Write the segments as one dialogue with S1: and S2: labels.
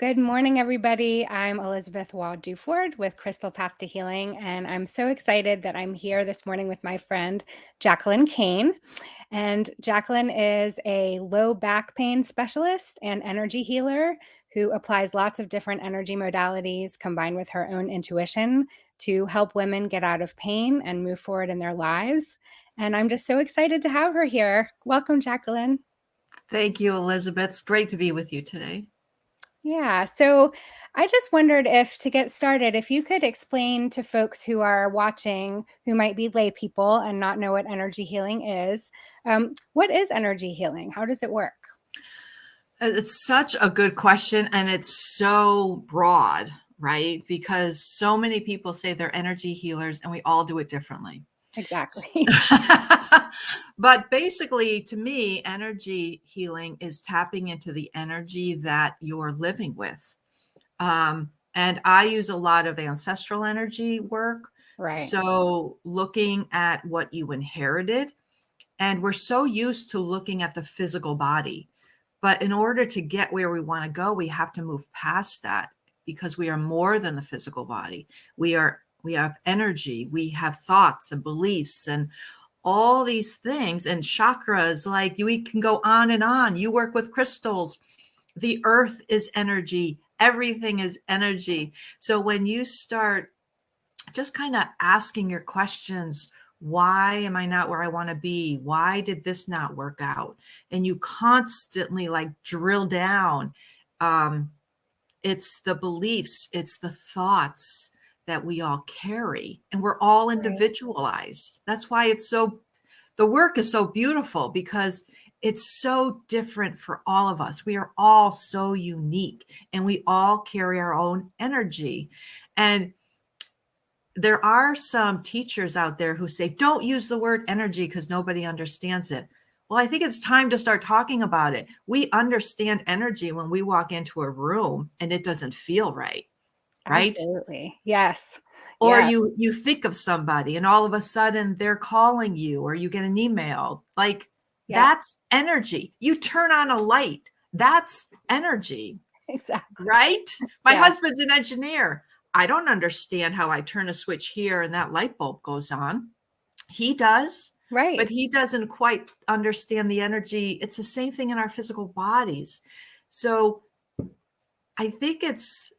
S1: Good morning, everybody. I'm Elizabeth Wald-Duford with Crystal Path to Healing, and I'm so excited that I'm here this morning with my friend, Jacqueline Kane. And Jacqueline is a low back pain specialist and energy healer who applies lots of different energy modalities combined with her own intuition to help women get out of pain and move forward in their lives. And I'm just so excited to have her here. Welcome, Jacqueline.
S2: Thank you, Elizabeth. It's great to be with you today.
S1: Yeah. So I just wondered if, to get started, if you could explain to folks who are watching, who might be lay people and not know what energy healing is, what is energy healing? How does it work?
S2: It's such a good question, and it's so broad, right? Because so many people say they're energy healers, and we all do it differently.
S1: Exactly.
S2: But basically, to me, energy healing is tapping into the energy that you're living with. And I use a lot of ancestral energy work.
S1: Right.
S2: So looking at what you inherited, and we're so used to looking at the physical body. But in order to get where we want to go, we have to move past that because we are more than the physical body. We have energy, we have thoughts and beliefs and all these things and chakras. Like, we can go on and on. You work with crystals. The earth is energy. Everything is energy. So when you start just kind of asking your questions, why am I not where I want to be? Why did this not work out? And you constantly like drill down. It's the beliefs, it's the thoughts that we all carry, and we're all
S1: Right.
S2: individualized. That's why the work is so beautiful, because it's so different for all of us. We are all so unique, and we all carry our own energy. And there are some teachers out there who say, don't use the word energy because nobody understands it. Well, I think it's time to start talking about it. We understand energy when we walk into a room and it doesn't feel right, right?
S1: Absolutely. Yes.
S2: Or
S1: Yeah.
S2: you think of somebody and all of a sudden they're calling you, or you get an email. Like,
S1: Yeah.
S2: that's energy. You turn on a light. That's energy.
S1: Exactly.
S2: Right? My
S1: Yeah.
S2: husband's an engineer. I don't understand how I turn a switch here and that light bulb goes on. He does, but
S1: Right.
S2: he doesn't quite understand the energy. It's the same thing in our physical bodies. So I think it's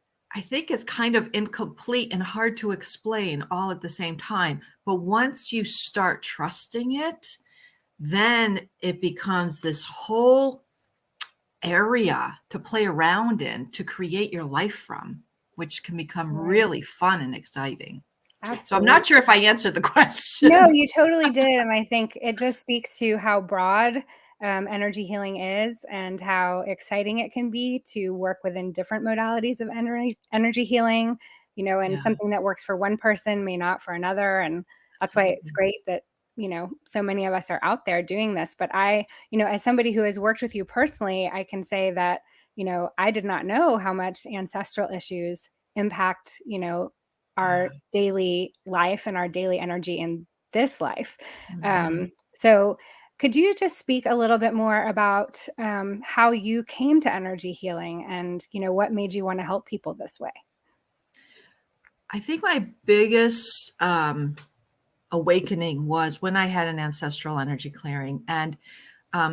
S2: kind of incomplete and hard to explain all at the same time. But once you start trusting it, then it becomes this whole area to play around in, to create your life from, which can become
S1: Right.
S2: really fun and exciting. So I'm not sure
S1: Absolutely.
S2: if I answered the
S1: No,
S2: question.
S1: you totally did, and I think it just speaks to how broad, energy healing is and how exciting it can be to work within different modalities of energy healing, and
S2: Yeah,
S1: something that works for one person may not for another, and that's why it's
S2: absolutely.
S1: great that, so many of us are out there doing this. But as somebody who has worked with you personally, I can say that, I did not know how much ancestral issues impact, our
S2: Yeah.
S1: daily life and our daily energy in this life.
S2: Mhm.
S1: So could you just speak a little bit more about how you came to energy healing and, what made you want to help people this way?
S2: I think my biggest awakening was when I had an ancestral energy clearing. And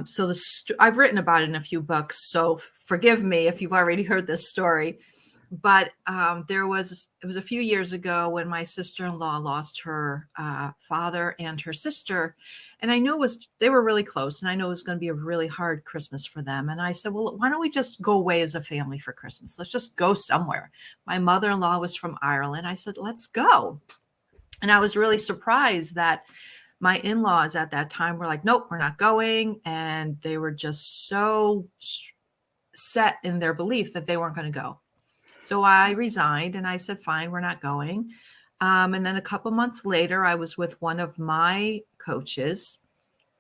S2: so I've written about it in a few books, so forgive me if you've already heard this story. But it was a few years ago when my sister-in-law lost her father and her sister, and I knew they were really close, and I know it was going to be a really hard Christmas for them. And I said, well, why don't we just go away as a family for Christmas? Let's just go somewhere. My mother-in-law was from Ireland. I said, let's go. And I was really surprised that my in-laws at that time were like, nope, we're not going. And they were just so set in their belief that they weren't going to go. So I resigned and I said, fine, we're not going. And then a couple months later, I was with one of my coaches,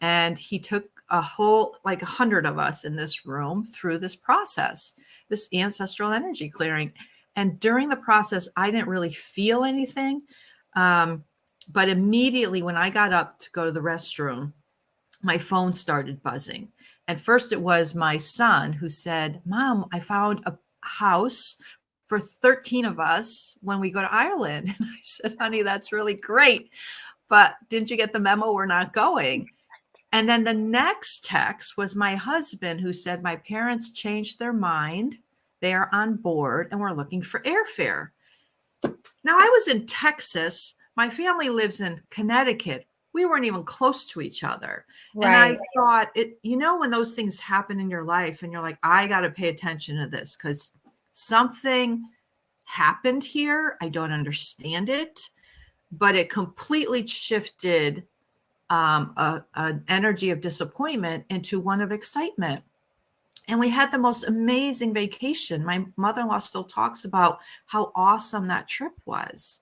S2: and he took like 100 of us in this room through this process, this ancestral energy clearing. And during the process, I didn't really feel anything. But immediately when I got up to go to the restroom, my phone started buzzing. And first it was my son who said, Mom, I found house for 13 of us when we go to Ireland. And I said, honey, that's really great. But didn't you get the memo? We're not going. And then the next text was my husband, who said, my parents changed their mind. They are on board and we're looking for airfare. Now, I was in Texas. My family lives in Connecticut. We weren't even close to each other. And
S1: Right.
S2: I thought, when those things happen in your life and you're like, I got to pay attention to this because something happened here. I don't understand it, but it completely shifted an energy of disappointment into one of excitement. And we had the most amazing vacation. My mother-in-law still talks about how awesome that trip was.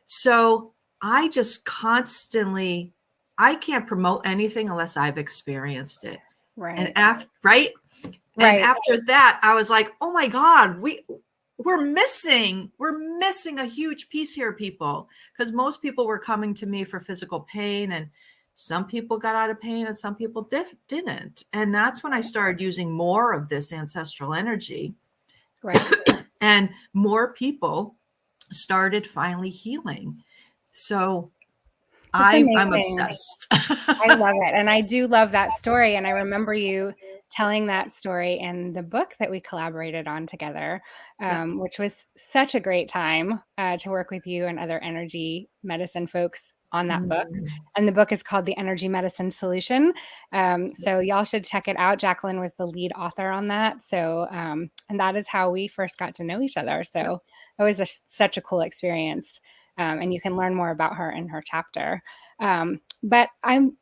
S2: So I just constantly, I can't promote anything unless I've experienced it. And
S1: Right.
S2: right. And
S1: Right.
S2: after that, I was like, oh my God, we're missing a huge piece here, people. Because most people were coming to me for physical pain, and some people got out of pain and some people didn't. And that's when I started using more of this ancestral energy,
S1: Right.
S2: and more people started finally healing. So
S1: That's
S2: I'm
S1: amazing.
S2: obsessed.
S1: I love it. And I do love that story. And I remember you telling that story in the book that we collaborated on together,
S2: Yep.
S1: which was such a great time to work with you and other energy medicine folks on that book.
S2: Mm.
S1: And the book is called The Energy Medicine Solution. So y'all should check it out. Jacqueline was the lead author on that. So, and that is how we first got to know each other.
S2: Yep.
S1: So it was such a cool experience. And you can learn more about her in her chapter. But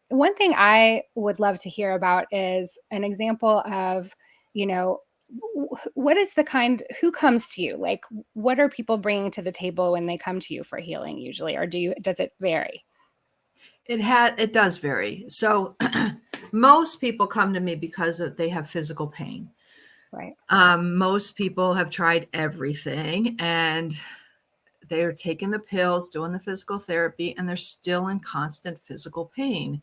S1: one thing I would love to hear about is an example of, you know, what is who comes to you? Like, what are people bringing to the table when they come to you for healing usually? Or does it vary?
S2: It does vary. So most people come to me because they have physical pain.
S1: Right.
S2: Most people have tried everything and they're taking the pills, doing the physical therapy, and they're still in constant physical pain.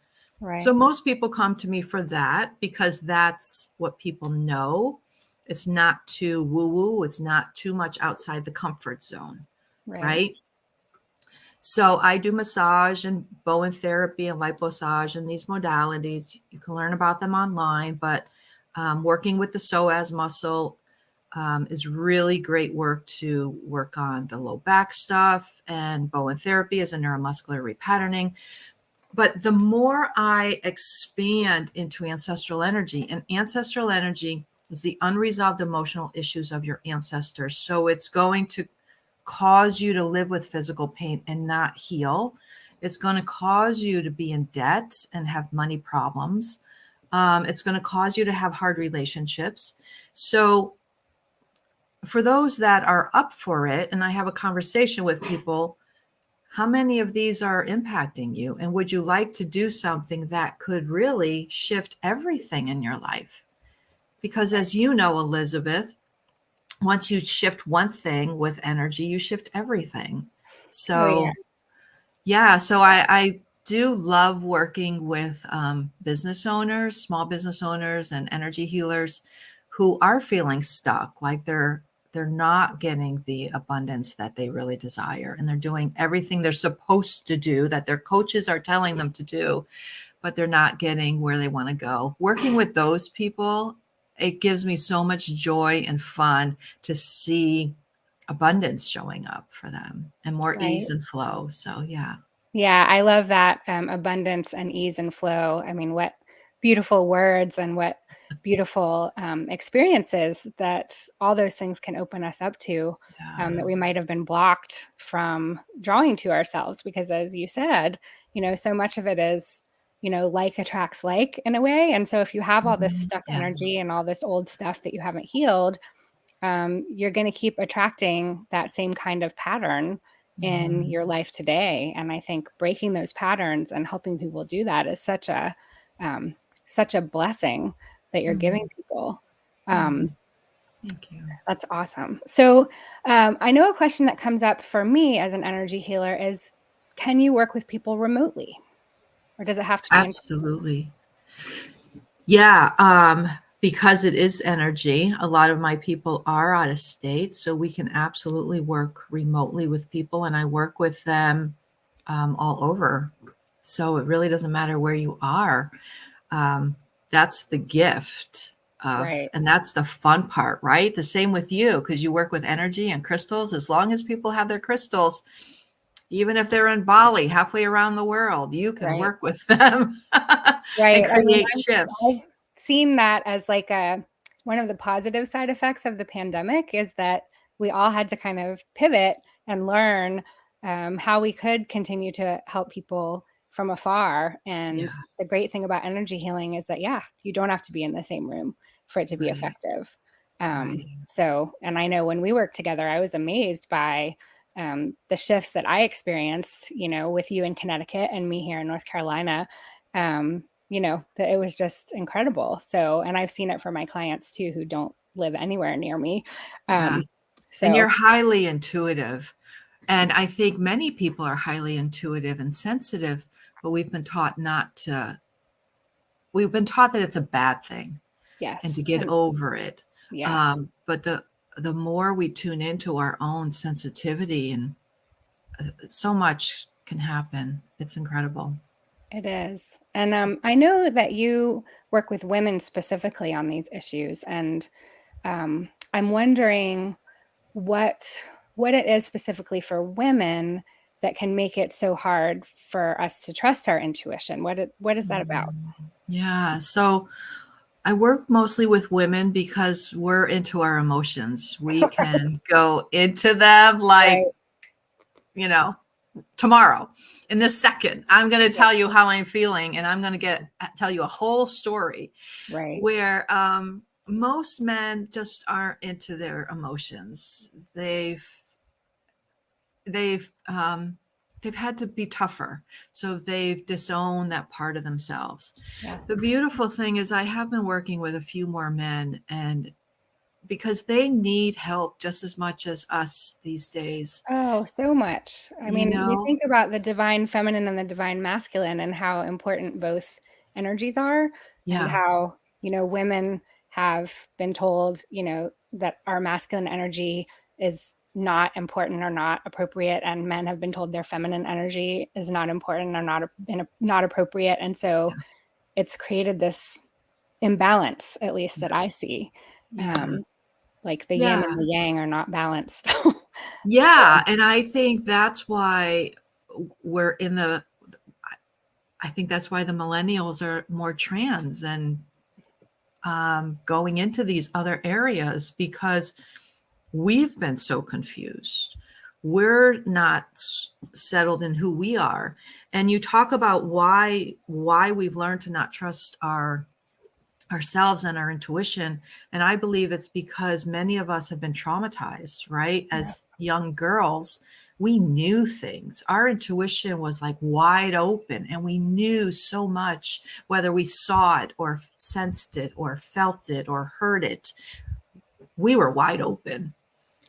S2: So
S1: Right.
S2: most people come to me for that because that's what people know. It's not too woo-woo. It's not too much outside the comfort zone,
S1: Right.
S2: right? So I do massage and Bowen therapy and lipomassage and these modalities. You can learn about them online, but working with the psoas muscle is really great work to work on the low back stuff. And Bowen therapy is a neuromuscular repatterning. But the more I expand into ancestral energy, and ancestral energy is the unresolved emotional issues of your ancestors. So it's going to cause you to live with physical pain and not heal. It's going to cause you to be in debt and have money problems. It's going to cause you to have hard relationships. So for those that are up for it, and I have a conversation with people, how many of these are impacting you? And would you like to do something that could really shift everything in your life? Because as you know, Elizabeth, once you shift one thing with energy, you shift everything.
S1: Oh, yeah.
S2: So, yeah, so I do love working with business owners, small business owners, and energy healers who are feeling stuck, like they're not getting the abundance that they really desire, and they're doing everything they're supposed to do that their coaches are telling them to do, but they're not getting where they want to go. Working with those people, it gives me so much joy and fun to see abundance showing up for them and more
S1: Right.
S2: ease and flow. So, yeah.
S1: Yeah, I love that abundance and ease and flow. I mean, what beautiful words and what beautiful experiences that all those things can open us up to,
S2: Yeah.
S1: that we might have been blocked from drawing to ourselves. Because, as you said, so much of it is, like attracts like in a way. And so, if you have all this
S2: Mhm.
S1: stuck
S2: Yes.
S1: energy and all this old stuff that you haven't healed, you're going to keep attracting that same kind of pattern in
S2: Mhm.
S1: your life today. And I think breaking those patterns and helping people do that is um, such a blessing that you're giving
S2: Mhm.
S1: people. Um,
S2: Mhm. Thank you.
S1: that's awesome. So I know a question that comes up for me as an energy healer is, can you work with people remotely, or does it have to be in?
S2: Absolutely. Yeah. because it is energy, a lot of my people are out of state, so we can absolutely work remotely with people, and I work with them all over. So it really doesn't matter where you are. Um, that's the gift of,
S1: Right.
S2: and that's the fun part, right? The same with you, because you work with energy and crystals. As long as people have their crystals, even if they're in Bali, halfway around the world, you can
S1: Right.
S2: work with them
S1: Right.
S2: and
S1: I mean,
S2: create
S1: I've
S2: shifts.
S1: seen that as like a one of the positive side effects of the pandemic is that we all had to kind of pivot and learn how we could continue to help people from afar. And
S2: Yeah,
S1: the great thing about energy healing is that, yeah, you don't have to be in the same room for it to be
S2: right,
S1: effective.
S2: right.
S1: So, and I know when we worked together, I was amazed by the shifts that I experienced, with you in Connecticut and me here in North Carolina. Um, that it was just incredible. So, and I've seen it for my clients too who don't live anywhere near me.
S2: Yeah.
S1: Um,
S2: And
S1: so
S2: you're highly intuitive. And I think many people are highly intuitive and sensitive, but we've been taught that it's a bad thing and to
S1: yes,
S2: get
S1: and
S2: over it.
S1: yes,
S2: But the more we tune into our own sensitivity, and so much can happen. It's incredible.
S1: it is. And I know that you work with women specifically on these issues, and I'm wondering what what it is specifically for women that can make it so hard for us to trust our intuition. What is that about?
S2: Mm. Yeah. So I work mostly with women because we're into our emotions. We can go into them
S1: Right,
S2: like, you know, tomorrow, in this second. I'm going to
S1: right,
S2: tell you how I'm feeling, and I'm going to tell you a whole story
S1: right,
S2: where most men just aren't into their emotions. They've they've had to be tougher, so they've disowned that part of themselves.
S1: yes.
S2: The beautiful thing is I have been working with a few more men, and because they need help just as much as us these days,
S1: Oh, so much. I
S2: you
S1: mean, you
S2: know.
S1: think about the divine feminine and the divine masculine and how important both energies are, and
S2: Yeah.
S1: how, women have been told, that our masculine energy is not important or not appropriate, and men have been told their feminine energy is not important or not appropriate. And so
S2: Yeah.
S1: it's created this imbalance, at least that I
S2: Yes.
S1: see.
S2: Yeah.
S1: Um, like the yin and
S2: Yeah.
S1: the yang are not balanced.
S2: Yeah, and I think that's why we're in the I think that's why the millennials are more trans and going into these other areas, because we've been so confused. We're not settled in who we are. And you talk about why we've learned to not trust ourselves and our intuition. And I believe it's because many of us have been traumatized, right?
S1: Yeah,
S2: As young girls, we knew things. Our intuition was like wide open, and we knew so much, whether we saw it or sensed it or felt it or heard it. We were wide open.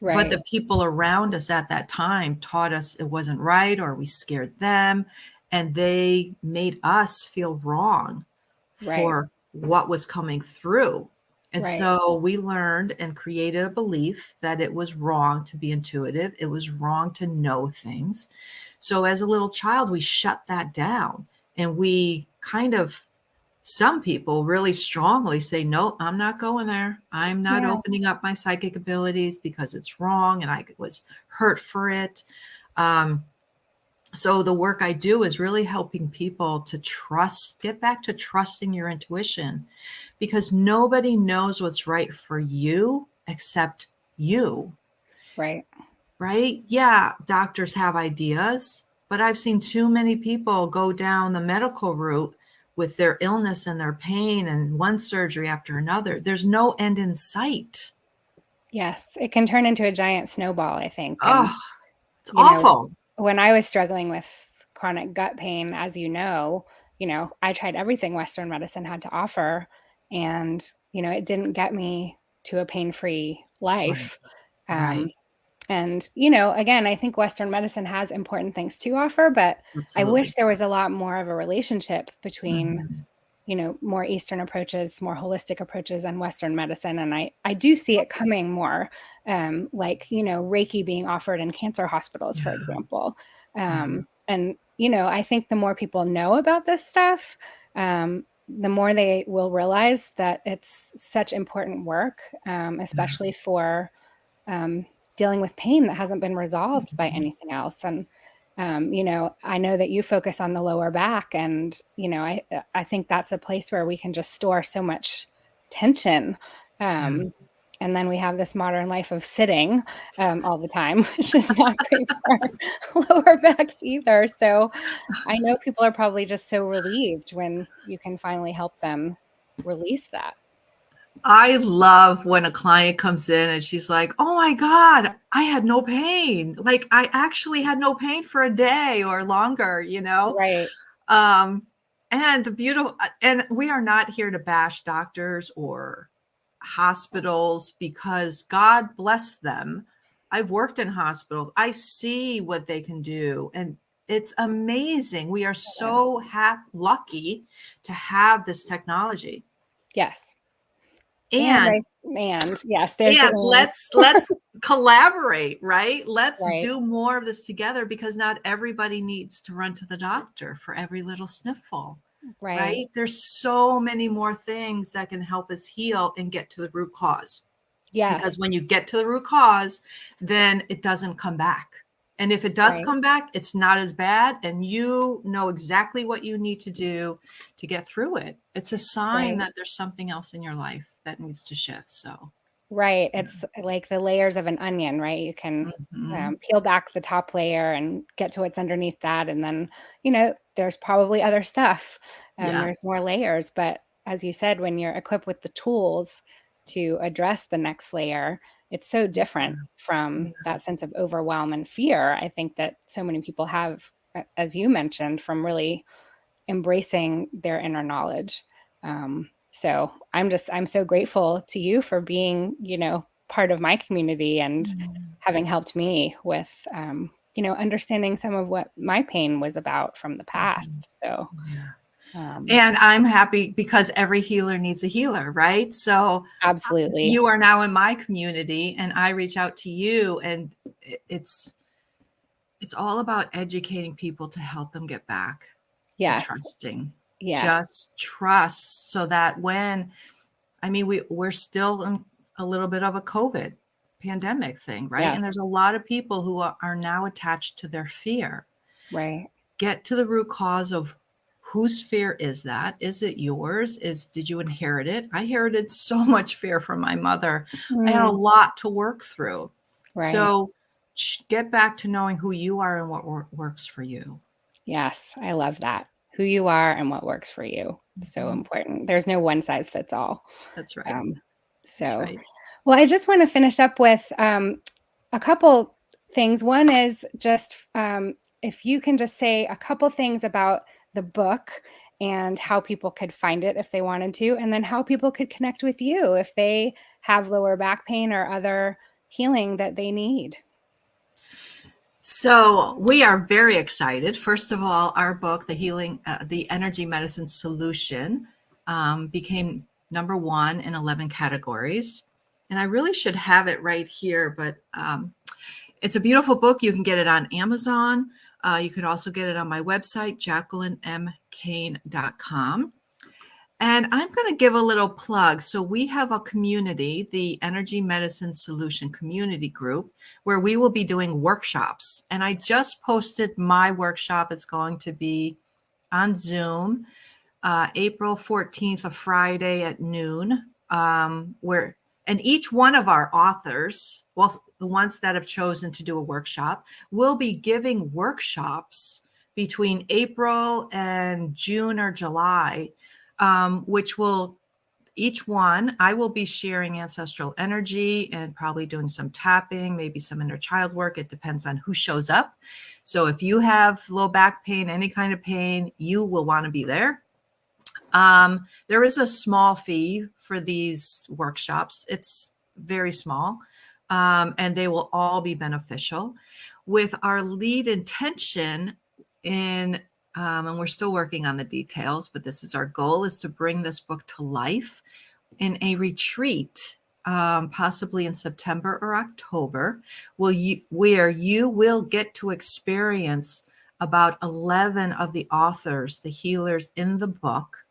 S2: But
S1: right,
S2: the people around us at that time taught us it wasn't right, or we scared them, and they made us feel wrong
S1: right,
S2: for what was coming through. And
S1: right,
S2: so we learned and created a belief that it was wrong to be intuitive, it was wrong to know things. So as a little child, we shut that down, and we kind of, some people really strongly say, no, I'm not going there. I'm not
S1: yeah,
S2: opening up my psychic abilities because it's wrong and I was hurt for it. Um, so the work I do is really helping people to trust, get back to trusting your intuition, because nobody knows what's right for you except you,
S1: right,
S2: right? Yeah, doctors have ideas, but I've seen too many people go down the medical route with their illness and their pain and one surgery after another. There's no end in sight.
S1: yes, it can turn into a giant snowball, I think, and,
S2: Oh, it's
S1: you know,
S2: awful.
S1: when I was struggling with chronic gut pain, as I tried everything Western medicine had to offer, and, it didn't get me to a pain-free
S2: Right,
S1: life, um,
S2: right.
S1: and, again, I think Western medicine has important things to offer, but I wish
S2: Absolutely.
S1: there was a lot more of a relationship between
S2: Mhm.
S1: more Eastern approaches, more holistic approaches, and Western medicine. And I do see it coming more, like, Reiki being offered in cancer hospitals, for
S2: Yeah.
S1: example.
S2: Yeah.
S1: And, I think the more people know about this stuff, the more they will realize that it's such important work,
S2: Yeah.
S1: especially for um, dealing with pain that hasn't been resolved by
S2: Mhm.
S1: anything else. And I know that you focus on the lower back, and I think that's a place where we can just store so much tension.
S2: Yeah.
S1: Um, and then we have this modern life of sitting all the time, which is not great for our lower backs either. So I know people are probably just so relieved when you can finally help them release that.
S2: I love when a client comes in and she's like, "Oh my God, I had no pain. Like I actually had no pain for a day or longer, you know?"
S1: Right.
S2: Um, and the beautiful, and we are not here to bash doctors or hospitals because God bless them. I've worked in hospitals. I see what they can do, and it's amazing. We are so lucky to have this technology.
S1: Yes. And
S2: And
S1: yes, there's the
S2: and
S1: and.
S2: let's collaborate, right? Let's
S1: Right,
S2: do more of this together because not everybody needs to run to the doctor for every little sniffle,
S1: right.
S2: right? There's so many more things that can help us heal and get to the root cause.
S1: Yes,
S2: Because when you get to the root cause, then it doesn't come back. And if it does
S1: right,
S2: come back, it's not as bad, and you know exactly what you need to do to get through it. It's a sign
S1: right.
S2: that there's something else in your life that needs to shift. So,
S1: Right,
S2: yeah.
S1: it's like the layers of an onion, right? You can,
S2: Mhm.
S1: peel back the top layer and get to what's underneath that, and then, there's probably other stuff.
S2: Yeah.
S1: There's more layers, but as you said, when you're equipped with the tools to address the next layer, it's so different
S2: Yeah.
S1: from that sense of overwhelm and fear, I think, that so many people have, as you mentioned, from really embracing their inner knowledge. So I'm so grateful to you for being, part of my community and
S2: Mm.
S1: having helped me with, understanding some of what my pain was about from the
S2: Mhm.
S1: past. So,
S2: Yeah.
S1: um,
S2: And I'm happy because every healer needs a healer, right? So
S1: absolutely.
S2: you are now in my community and I reach out to you, and it's all about educating people to help them get back to
S1: Yes.
S2: trusting.
S1: Yes.
S2: Just trust so that when, I mean, we're still in a little bit of a COVID pandemic thing, right? And
S1: Yes.
S2: there's a lot of people who are now attached to their fear.
S1: Right.
S2: Get to the root cause of whose fear is that? Is it yours? Did you inherit it? I inherited so much fear from my mother. I had a
S1: Mm,
S2: lot to work through.
S1: right.
S2: So get back to knowing who you are and what works for you.
S1: Yes. I love that. Who you are and what works for you. So
S2: Mhm.
S1: important. There's no one size fits all.
S2: That's right.
S1: Um,
S2: That's
S1: so,
S2: right.
S1: well, I just want to finish up with a couple things. One is just if you can just say a couple things about the book and how people could find it if they wanted to, and then how people could connect with you if they have lower back pain or other healing that they need.
S2: So we are very excited. First of all, our book, the Energy Medicine Solution, became number 1 in 11 categories. And I really should have it right here, but it's a beautiful book. You can get it on Amazon. You could also get it on my website, jacquelinemkane.com. And I'm going to give a little plug. So we have a community, the Energy Medicine Solution Community Group, where we will be doing workshops. And I just posted my workshop. It's going to be on Zoom, April 14th, a Friday at noon, where and each one of our authors, well, the ones that have chosen to do a workshop, will be giving workshops between April and June or July, which will each one, I will be sharing ancestral energy and probably doing some tapping, maybe some inner child work. It depends on who shows up. So if you have low back pain, any kind of pain, you will want to be there. There is a small fee for these workshops. It's very small, and they will all be beneficial. With our lead intention in And we're still working on the details, but this is our goal, is to bring this book to life in a retreat, possibly in September or October, where you will get to experience about 11 of the authors, the healers in the book.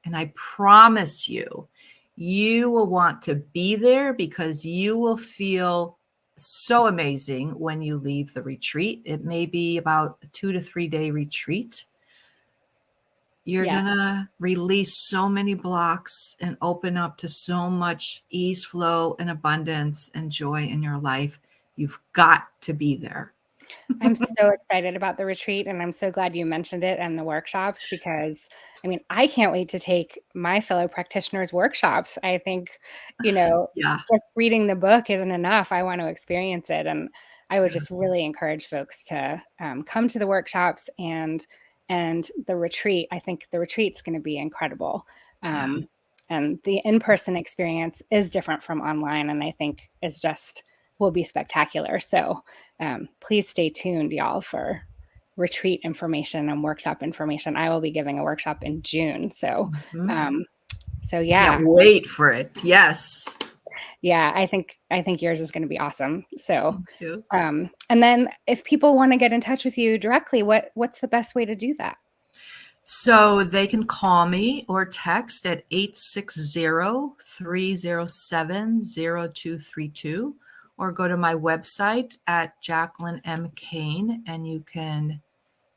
S2: And I promise you, you will want to be there because you will feel so amazing when you leave the retreat. It may be about a 2 to 3 day retreat. You're
S1: Yes.
S2: gonna release so many blocks and open up to so much ease, flow, and abundance and joy in your life. You've got to be there.
S1: I'm so excited about the retreat, and I'm so glad you mentioned it and the workshops because, I mean, I can't wait to take my fellow practitioners' workshops. I think,
S2: Yeah,
S1: just reading the book isn't enough. I want to experience it, and I would just really encourage folks to come to the workshops and the retreat. I think the retreat's going to be incredible.
S2: yeah,
S1: And the in-person experience is different from online, and I think is just will be spectacular. So please stay tuned, y'all, for retreat information and workshop information. I will be giving a workshop in June. So,
S2: mhm.
S1: um, so
S2: Can't
S1: yeah,
S2: wait for it. Yes.
S1: yeah, I think yours is going to be awesome. So,
S2: Thank you.
S1: and then if people want to get in touch with you directly, what's the best way to do that?
S2: So they can call me or text at 860-307-0232, or go to my website at Jacqueline M. Kane, and you can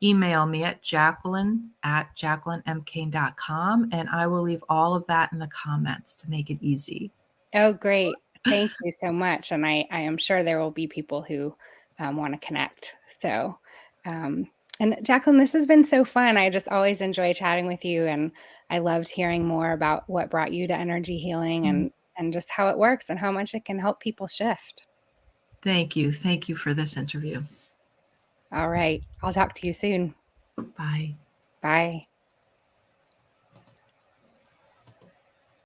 S2: email me at jacqueline@jacquelinemkane.com, and I will leave all of that in the comments to make it easy.
S1: Oh, great. Thank you so much. And I am sure there will be people who want to connect. So, um, and Jacqueline, this has been so fun. I just always enjoy chatting with you. And I loved hearing more about what brought you to energy healing and just how it works and how much it can help people shift.
S2: Thank you. Thank you for this interview.
S1: All right. I'll talk to you soon.
S2: Bye.
S1: Bye.